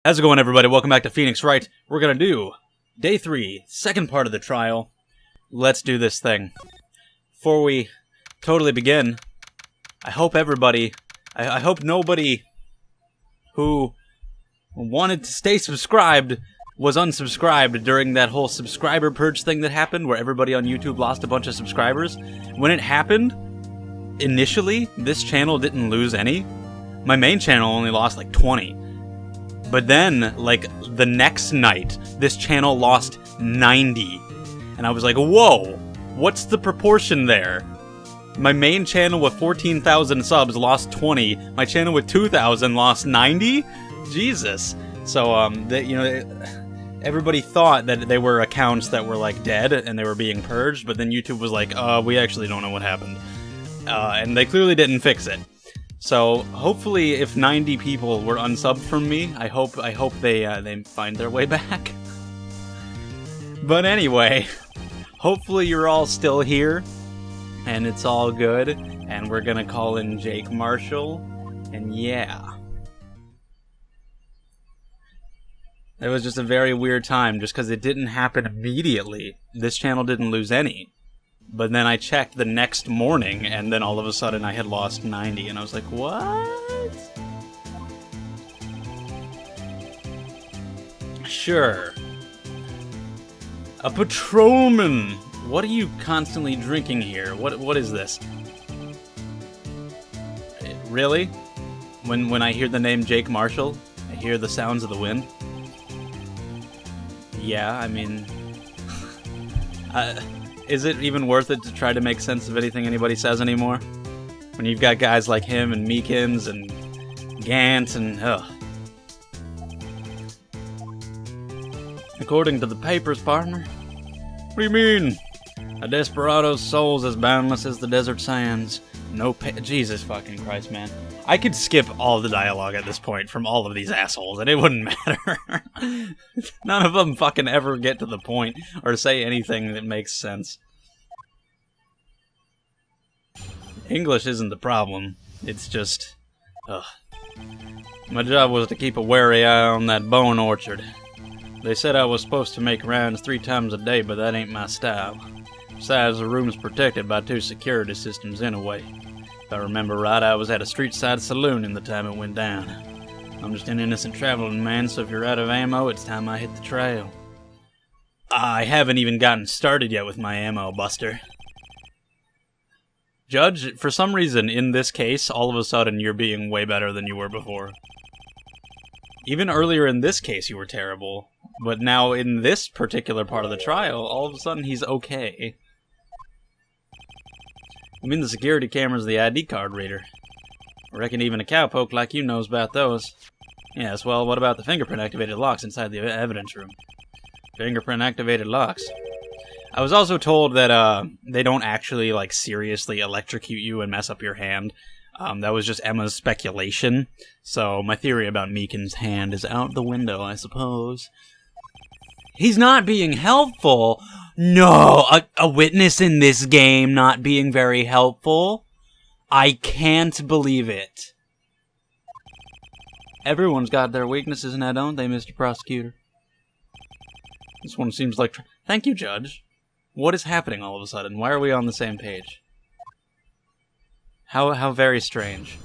How's it going, everybody? Welcome back to Phoenix Wright. We're gonna do Day 3, second part of the trial. Let's do this thing. Before we totally begin, I hope everybody, I hope nobody who wanted to stay subscribed was unsubscribed during that whole subscriber purge thing that happened, where everybody on YouTube lost a bunch of subscribers. When it happened, initially, this channel didn't lose any. My main channel only lost like 20. But then, like, the next night, this channel lost 90. And I was like, whoa, what's the proportion there? My main channel with 14,000 subs lost 20. My channel with 2,000 lost 90? Jesus. So, everybody thought that they were accounts that were, like, dead and they were being purged, but then YouTube was like, we actually don't know what happened. And they clearly didn't fix it. So, hopefully, if 90 people were unsubbed from me, I hope they find their way back. But anyway, hopefully you're all still here, and it's all good, and we're gonna call in Jake Marshall, and yeah. It was just a very weird time, just because it didn't happen immediately. This channel didn't lose any. But then I checked the next morning, and then all of a sudden I had lost 90, and I was like, what? Sure. A patrolman! What are you constantly drinking here? What is this? Really? When I hear the name Jake Marshall, I hear the sounds of the wind? Yeah, I mean... Is it even worth it to try to make sense of anything anybody says anymore? When you've got guys like him and Meekins and Gant and... ugh. According to the papers, partner. What do you mean? A desperado's soul's as boundless as the desert sands. No Jesus fucking Christ, man. I could skip all the dialogue at this point from all of these assholes, and it wouldn't matter. None of them fucking ever get to the point or say anything that makes sense. English isn't the problem. It's just... ugh. My job was to keep a wary eye on that bone orchard. They said I was supposed to make rounds 3 times a day, but that ain't my style. Besides, the room's protected by 2 security systems anyway. If I remember right, I was at a street-side saloon in the time it went down. I'm just an innocent traveling man, so if you're out of ammo, it's time I hit the trail. I haven't even gotten started yet with my ammo, Buster. Judge, for some reason, in this case, all of a sudden you're being way better than you were before. Even earlier in this case, you were terrible. But now, in this particular part of the trial, all of a sudden he's okay. I mean, the security camera's the ID card reader. I reckon even a cowpoke like you knows about those. Yes, well, what about the fingerprint-activated locks inside the evidence room? Fingerprint-activated locks. I was also told that they don't actually, like, seriously electrocute you and mess up your hand. That was just Emma's speculation. So my theory about Meekin's hand is out the window, I suppose. He's not being helpful. No, a witness in this game not being very helpful? I can't believe it. Everyone's got their weaknesses now, don't they, Mr. Prosecutor? This one seems like... Thank you, Judge. What is happening all of a sudden? Why are we on the same page? How very strange.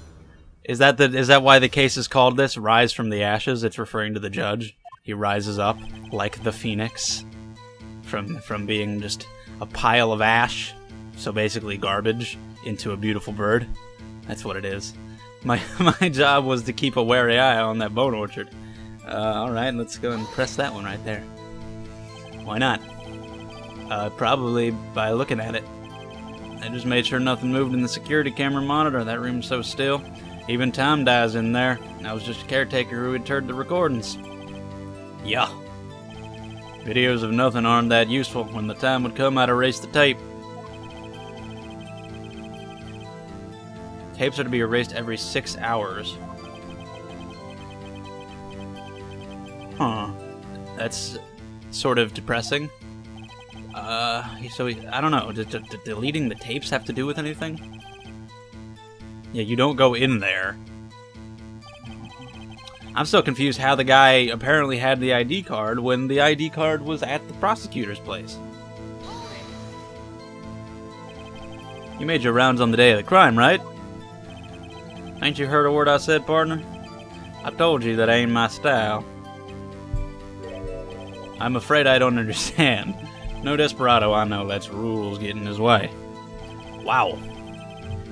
Is that why the case is called this? Rise from the Ashes? It's referring to the judge. He rises up like the phoenix from being just a pile of ash, so basically garbage, into a beautiful bird. That's what it is. My job was to keep a wary eye on that bone orchard. Alright, let's go and press that one right there. Why not? Probably by looking at it. I just made sure nothing moved in the security camera monitor. That room's so still. Even time dies in there. I was just a caretaker who had turned the recordings. Yeah. Videos of nothing aren't that useful. When the time would come, I'd erase the tape. Tapes are to be erased every 6 hours. Huh. That's sort of depressing. So, I don't know, does deleting the tapes have to do with anything? Yeah, you don't go in there. I'm still confused how the guy apparently had the ID card when the ID card was at the prosecutor's place. You made your rounds on the day of the crime, right? Ain't you heard a word I said, partner? I told you that ain't my style. I'm afraid I don't understand. No desperado I know lets rules get in his way. Wow.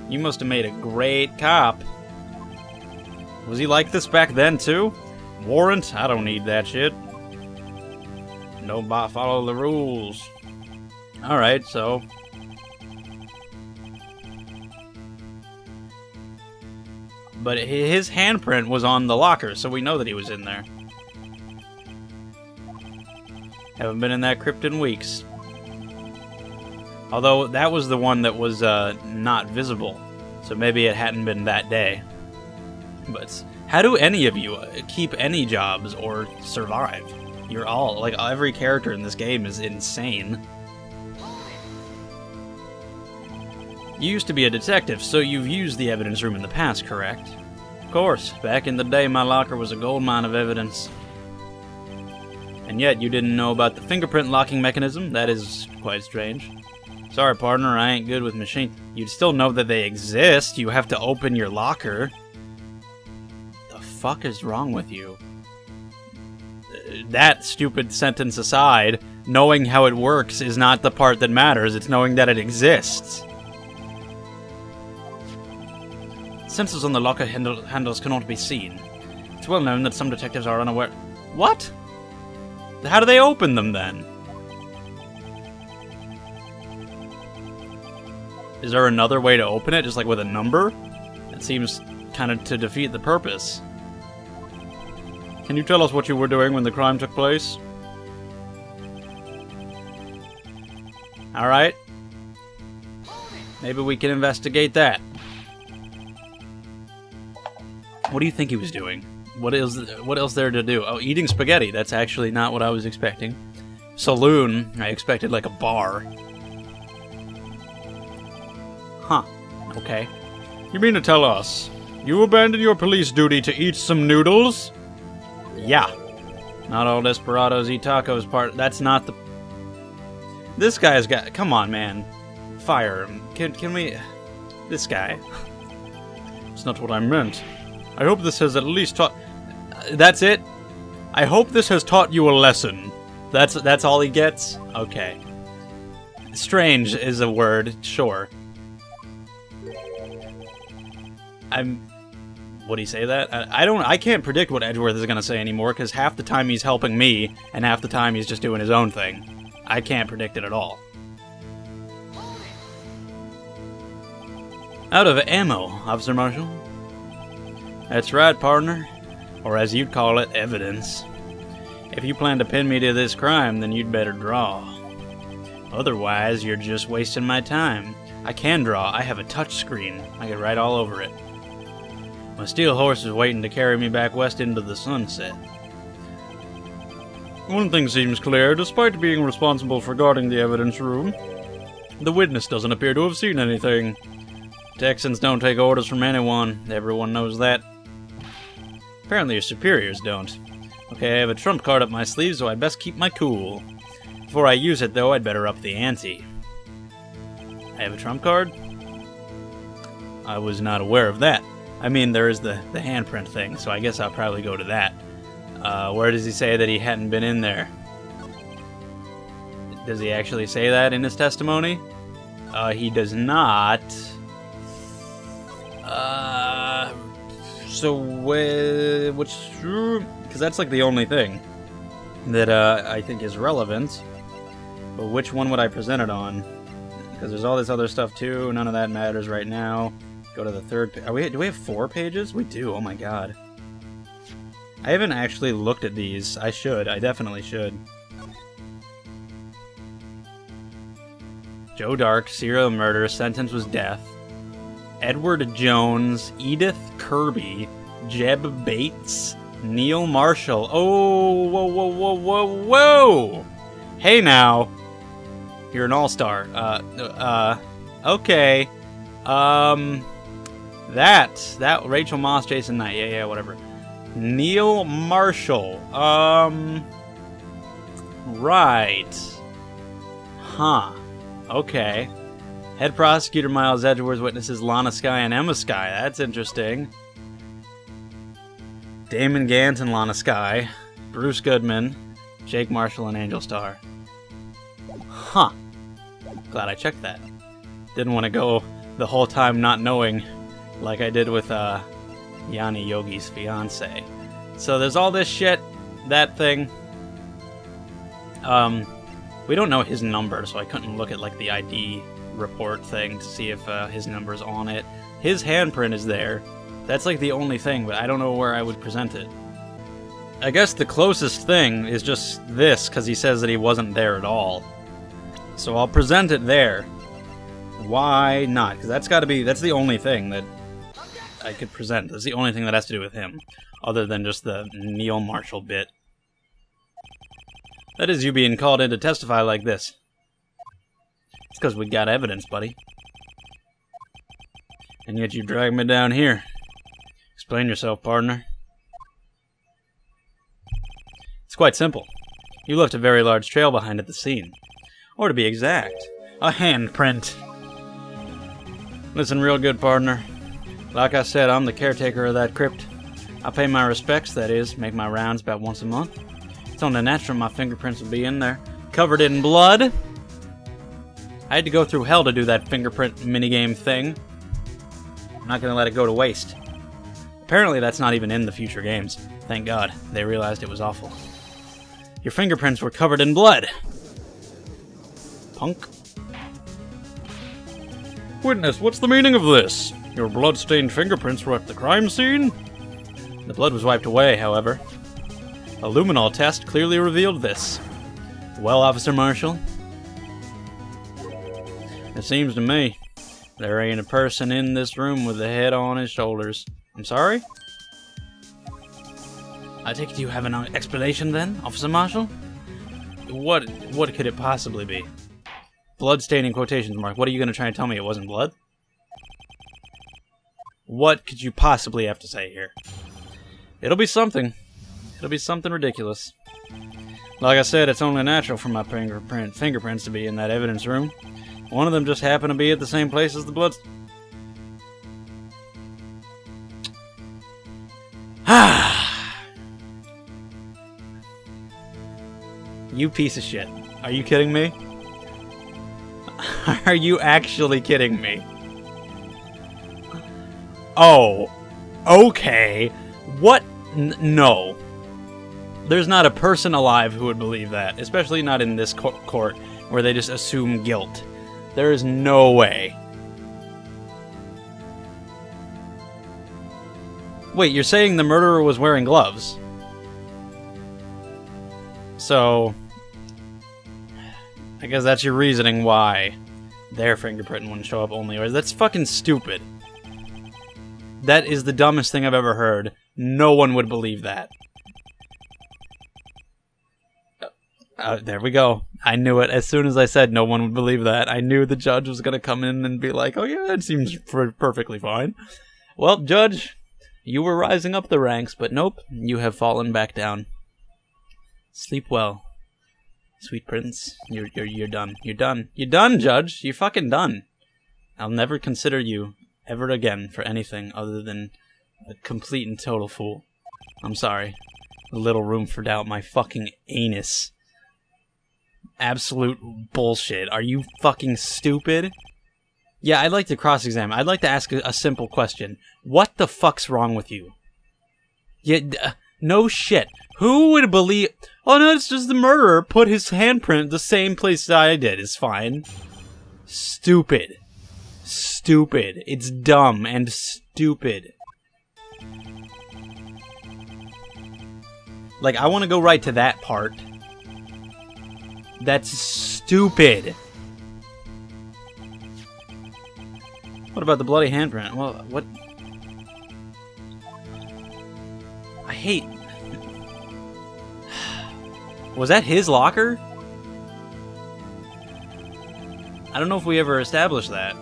You must have made a great cop. Was he like this back then, too? Warrant? I don't need that shit. Nobody follow the rules. Alright, so... But his handprint was on the locker, so we know that he was in there. Haven't been in that crypt in weeks. Although, that was the one that was not visible. So maybe it hadn't been that day. But how do any of you keep any jobs or survive? You're all, like, every character in this game is insane. You used to be a detective, so you've used the evidence room in the past, correct? Of course, back in the day my locker was a goldmine of evidence. And yet you didn't know about the fingerprint locking mechanism? That is quite strange. Sorry, partner, I ain't good with machines. You'd still know that they exist. You have to open your locker. The fuck is wrong with you? That stupid sentence aside, knowing how it works is not the part that matters. It's knowing that it exists. Sensors on the locker handles cannot be seen. It's well known that some detectives are unaware... What? How do they open them, then? Is there another way to open it, just like with a number? It seems kind of to defeat the purpose. Can you tell us what you were doing when the crime took place? Alright. Maybe we can investigate that. What do you think he was doing? What else there to do? Oh, eating spaghetti. That's actually not what I was expecting. Saloon. I expected like a bar. Huh. Okay. You mean to tell us you abandoned your police duty to eat some noodles? Yeah. Not all desperados eat tacos part. That's not the... This guy's got... Come on, man. Fire him. Can we... This guy. It's not what I meant. I hope this has at least taught... That's it? I hope this has taught you a lesson. That's all he gets? Okay. Strange is a word, sure. Would he say that? I can't predict what Edgeworth is gonna say anymore, because half the time he's helping me, and half the time he's just doing his own thing. I can't predict it at all. Out of ammo, Officer Marshall. That's right, partner. Or as you'd call it, evidence. If you plan to pin me to this crime, then you'd better draw. Otherwise, you're just wasting my time. I can draw. I have a touch screen. I can write all over it. My steel horse is waiting to carry me back west into the sunset. One thing seems clear. Despite being responsible for guarding the evidence room, the witness doesn't appear to have seen anything. Texans don't take orders from anyone. Everyone knows that. Apparently your superiors don't. Okay, I have a trump card up my sleeve, so I'd best keep my cool. Before I use it, though, I'd better up the ante. I have a trump card? I was not aware of that. I mean, there is the handprint thing, so I guess I'll probably go to that. Where does he say that he hadn't been in there? Does he actually say that in his testimony? He does not. So, which... Because that's like the only thing that I think is relevant. But which one would I present it on? Because there's all this other stuff too. None of that matters right now. Go to the third page. Do we have 4 pages? We do. Oh my god. I haven't actually looked at these. I should. I definitely should. Joe Dark, serial murder, sentence was death. Edward Jones, Edith Kirby, Jeb Bates, Neil Marshall. Oh, whoa, whoa, whoa, whoa, whoa! Hey now. You're an all-star. Okay. That Rachel Moss, Jason Knight. Yeah, whatever. Neil Marshall. Right. Huh. Okay. Head prosecutor Miles Edgeworth, witnesses Lana Skye and Emma Skye. That's interesting. Damon Gant and Lana Skye. Bruce Goodman. Jake Marshall and Angel Starr. Huh. Glad I checked that. Didn't want to go the whole time not knowing like I did with Yanni Yogi's fiance. So there's all this shit, that thing. We don't know his number, so I couldn't look at like the ID report thing to see if his number's on it. His handprint is there. That's like the only thing, but I don't know where I would present it. I guess the closest thing is just this, because he says that he wasn't there at all. So I'll present it there. Why not? Because that's the only thing that I could present. That's the only thing that has to do with him, other than just the Neil Marshall bit. That is you being called in to testify like this. It's because we got evidence, buddy. And yet you drag me down here. Explain yourself, partner. It's quite simple. You left a very large trail behind at the scene. Or to be exact, a handprint. Listen real good, partner. Like I said, I'm the caretaker of that crypt. I pay my respects, that is, make my rounds about once a month. It's only natural my fingerprints will be in there, covered in blood. I had to go through hell to do that fingerprint minigame thing. I'm not gonna let it go to waste. Apparently that's not even in the future games. Thank God, they realized it was awful. Your fingerprints were covered in blood. Punk. Witness, what's the meaning of this? Your blood-stained fingerprints were at the crime scene? The blood was wiped away, however. A Luminol test clearly revealed this. Well, Officer Marshall? It seems to me there ain't a person in this room with a head on his shoulders. I'm sorry? I take it you have an explanation then, Officer Marshall? What could it possibly be? Blood-staining quotations mark. What are you going to try and tell me it wasn't blood? What could you possibly have to say here? It'll be something. It'll be something ridiculous. Like I said, it's only natural for my fingerprints to be in that evidence room. One of them just happened to be at the same place as the blood... You piece of shit. Are you kidding me? Are you actually kidding me? Oh. Okay. What? No. There's not a person alive who would believe that. Especially not in this court where they just assume guilt. There is no way. Wait, you're saying the murderer was wearing gloves? So... I guess that's your reasoning why their fingerprint wouldn't show up only yours. That's fucking stupid. That is the dumbest thing I've ever heard. No one would believe that. There we go. I knew it. As soon as I said no one would believe that, I knew the judge was going to come in and be like, oh yeah, that seems perfectly fine. Well, Judge, you were rising up the ranks, but nope, you have fallen back down. Sleep well. Sweet Prince, you're done. You're done. You're done, Judge. You're fucking done. I'll never consider you ever again for anything other than a complete and total fool. I'm sorry. Little room for doubt. My fucking anus. Absolute bullshit. Are you fucking stupid? Yeah, I'd like to cross-examine. I'd like to ask a simple question. What the fuck's wrong with you? Yeah, no shit. Who would believe... Oh no, it's just the murderer put his handprint the same place that I did. It's fine. Stupid. Stupid. It's dumb and stupid. Like, I want to go right to that part. That's stupid. What about the bloody handprint? Well, what... I hate... Was that his locker? I don't know if we ever established that.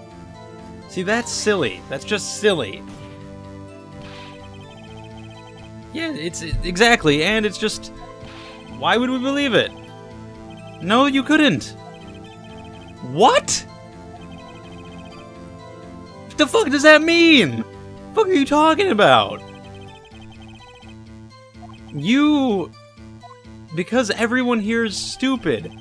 See, that's silly. That's just silly. Yeah, exactly, and it's just... Why would we believe it? No, you couldn't. What? What the fuck does that mean? What the fuck are you talking about? You... Because everyone here is stupid.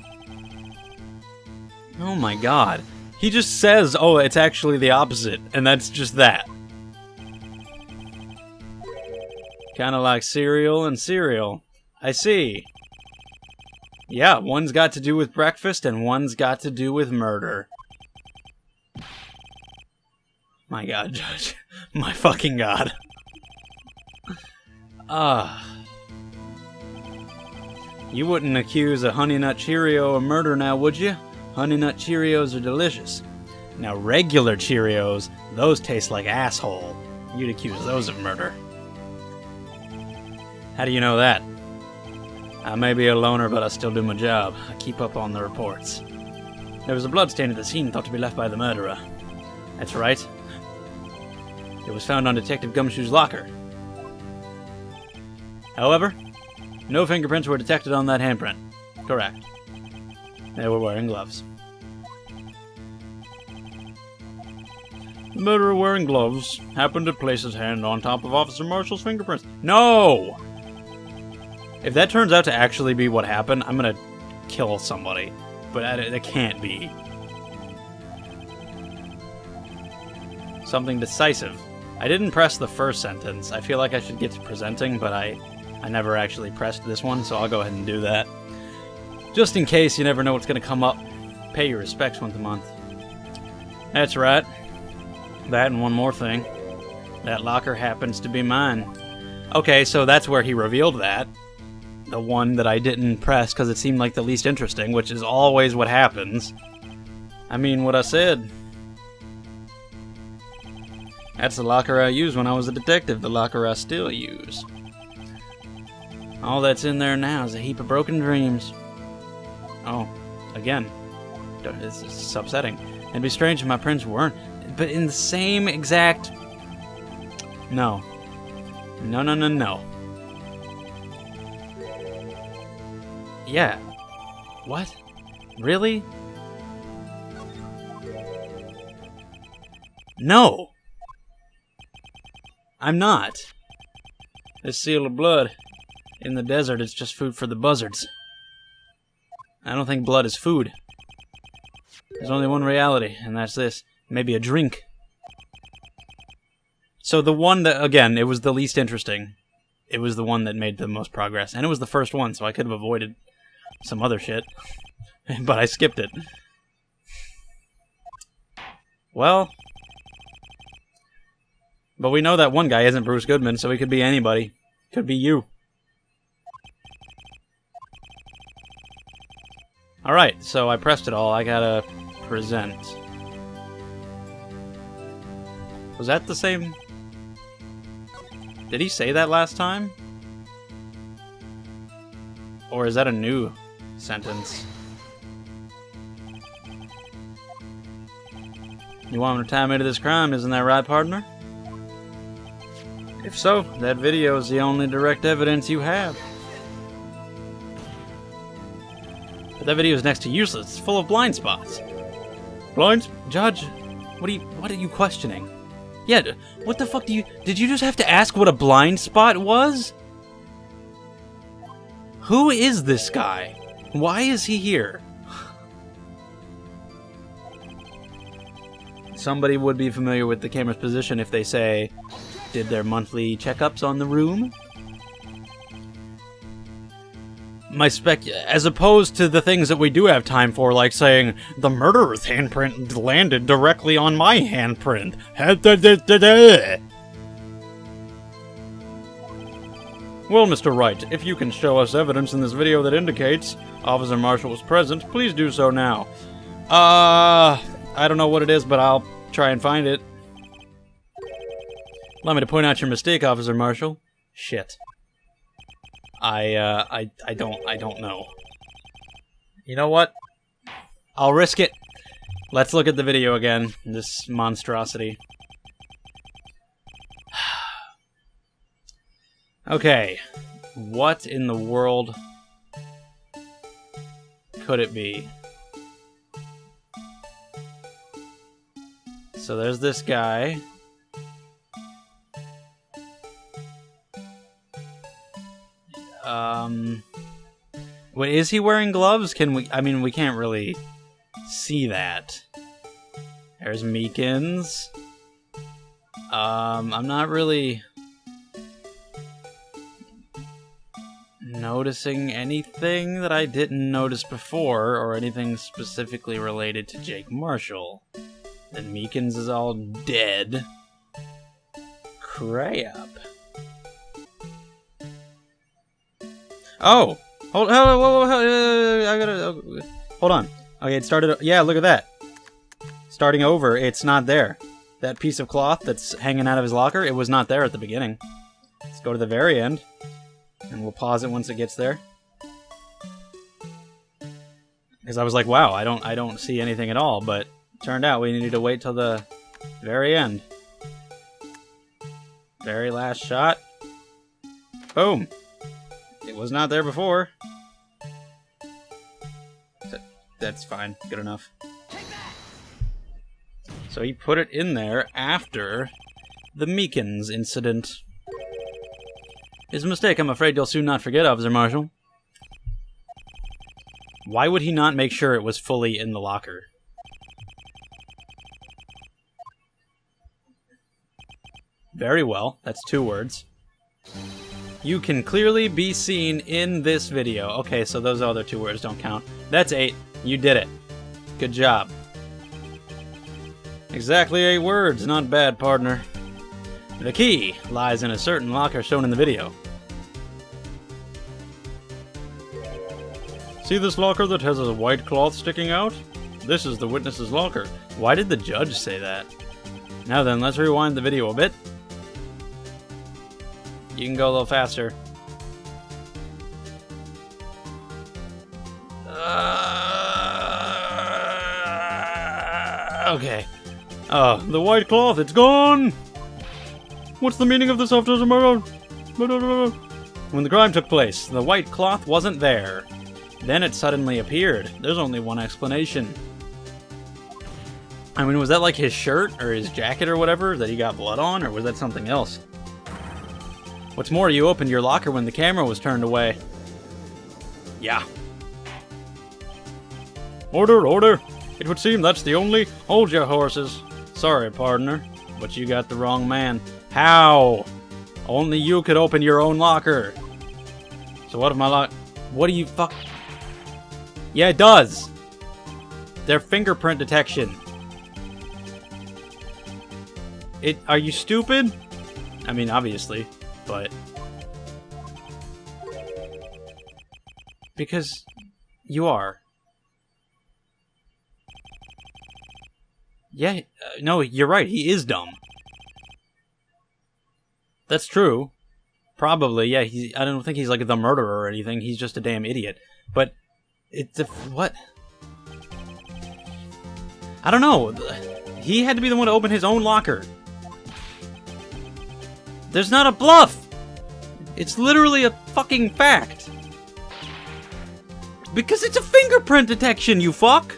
Oh my god. He just says, oh, it's actually the opposite, and that's just that. Kinda like cereal and cereal. I see. Yeah, one's got to do with breakfast, and one's got to do with murder. My god, Judge. My fucking god. You wouldn't accuse a Honey Nut Cheerio of murder now, would you? Honey Nut Cheerios are delicious. Now regular Cheerios, those taste like asshole. You'd accuse those of murder. How do you know that? I may be a loner, but I still do my job. I keep up on the reports. There was a bloodstain at the scene thought to be left by the murderer. That's right. It was found on Detective Gumshoe's locker. However, no fingerprints were detected on that handprint. Correct. They were wearing gloves. The murderer wearing gloves happened to place his hand on top of Officer Marshall's fingerprints. No! If that turns out to actually be what happened, I'm gonna kill somebody. But it can't be. Something decisive. I didn't press the first sentence. I feel like I should get to presenting, but I never actually pressed this one, so I'll go ahead and do that. Just in case, you never know what's gonna come up. Pay your respects once a month. That's right. That and one more thing. That locker happens to be mine. Okay, so that's where he revealed that. The one that I didn't press because it seemed like the least interesting, which is always what happens. I mean, what I said. That's the locker I used when I was a detective, the locker I still use. All that's in there now is a heap of broken dreams. Oh, again. It's upsetting. It'd be strange if my prints weren't. But in the same exact... No. No, no, no, no. Yeah. What? Really? No! I'm not. This seal of blood in the desert is just food for the buzzards. I don't think blood is food. There's only one reality, and that's this. Maybe a drink. So the one that, again, it was the least interesting. It was the one that made the most progress. And it was the first one, so I could have avoided some other shit. But I skipped it. Well. But we know that one guy isn't Bruce Goodman, so he could be anybody. Could be you. Alright, so I pressed it all. I gotta present. Was that the same? Did he say that last time? Or is that a new sentence? You want him to tie me to this crime, isn't that right, partner? If so, that video is the only direct evidence you have. But that video is next to useless. It's full of blind spots. Judge, what are you questioning? Yeah, what the fuck did you just have to ask what a blind spot was? Who is this guy? Why is he here? Somebody would be familiar with the camera's position if they say, did their monthly checkups on the room? As opposed to the things that we do have time for, like saying, the murderer's handprint landed directly on my handprint. Well, Mr. Wright, if you can show us evidence in this video that indicates Officer Marshall was present, please do so now. I don't know what it is, but I'll try and find it. Allow me to point out your mistake, Officer Marshall. Shit. I don't know. You know what? I'll risk it. Let's look at the video again. This monstrosity. Okay. What in the world could it be? So there's this guy. Wait, is he wearing gloves? Can we... I mean, we can't really see that. There's Meekins. I'm not really noticing anything that I didn't notice before, or anything specifically related to Jake Marshall. And Meekins is all dead. Crap. Oh! Hold on. Okay, it started... Yeah, look at that. Starting over, it's not there. That piece of cloth that's hanging out of his locker, it was not there at the beginning. Let's go to the very end. And we'll pause it once it gets there. Because I was like, wow, I don't see anything at all, but turned out we needed to wait till the very end. Very last shot. Boom. It was not there before. That's fine. Good enough. So he put it in there after the Meekins incident. It's a mistake I'm afraid you'll soon not forget, Officer Marshall. Why would he not make sure it was fully in the locker? Very well. That's 2 words. You can clearly be seen in this video. Okay, so those other 2 words don't count. That's 8. You did it. Good job. Exactly 8 words. Not bad, partner. The key lies in a certain locker shown in the video. See this locker that has a white cloth sticking out? This is the witness's locker. Why did the judge say that? Now then, let's rewind the video a bit. You can go a little faster. Okay. Oh, the white cloth, it's gone! What's the meaning of this, Officer Marshall? When the crime took place, the white cloth wasn't there. Then it suddenly appeared. There's only one explanation. I mean, was that like his shirt or his jacket or whatever that he got blood on, or was that something else? What's more, you opened your locker when the camera was turned away. Yeah. Order, order! It would seem that's the only... Hold your horses. Sorry, partner, but you got the wrong man. How? Only you could open your own locker. So what if my lock... What do you fuck... Yeah, it does! They're fingerprint detection. Are you stupid? I mean, obviously, but... Because you are. Yeah, no, you're right, he is dumb. That's true. Probably, yeah, I don't think he's like the murderer or anything, he's just a damn idiot. But, what? I don't know. He had to be the one to open his own locker. There's not a bluff! It's literally a fucking fact. Because it's a fingerprint detection, you fuck!